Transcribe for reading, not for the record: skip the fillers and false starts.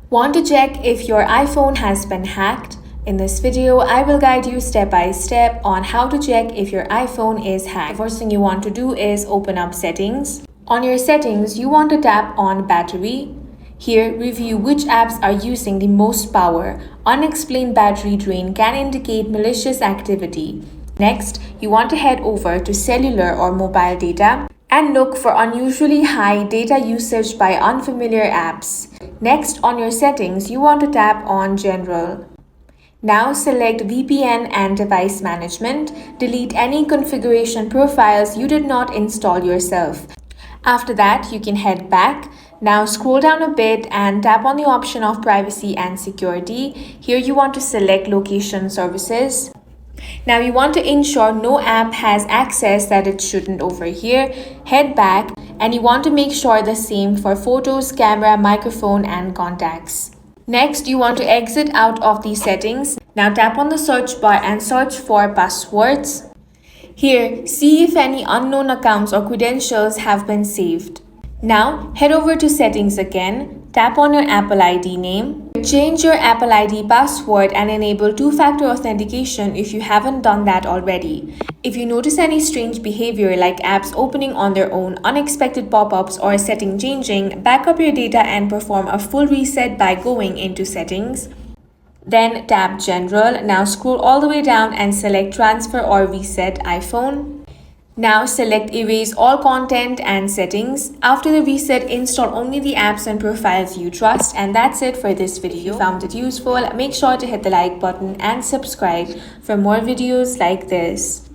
Want to check if your iPhone has been hacked? In this video, I will guide you step by step on how to check if your iPhone is hacked. The first thing you want to do is open up settings. On your settings, you want to tap on battery. Here, review which apps are using the most power. Unexplained battery drain can indicate malicious activity. Next, you want to head over to cellular or mobile data and look for unusually high data usage by unfamiliar apps. Next, on your settings, you want to tap on General. Now select VPN and Device Management. Delete any configuration profiles you did not install yourself. After that, you can head back. Now scroll down a bit and tap on the option of Privacy and Security. Here you want to select Location Services. Now you want to ensure no app has access that it shouldn't over here. Head back and you want to make sure the same for photos, camera, microphone and contacts. Next, you want to exit out of these settings. Now tap on the search bar and search for passwords. Here, see if any unknown accounts or credentials have been saved. Now, head over to settings again, tap on your Apple ID name. Change your Apple ID password and enable two-factor authentication if you haven't done that already. If you notice any strange behavior like apps opening on their own, unexpected pop-ups, or setting changing, back up your data and perform a full reset by going into settings. Then tap General. Now scroll all the way down and select Transfer or Reset iPhone. Now select Erase all content and settings. After the reset, install only the apps and profiles you trust. And that's it for this video. If you found it useful, make sure to hit the like button and subscribe for more videos like this.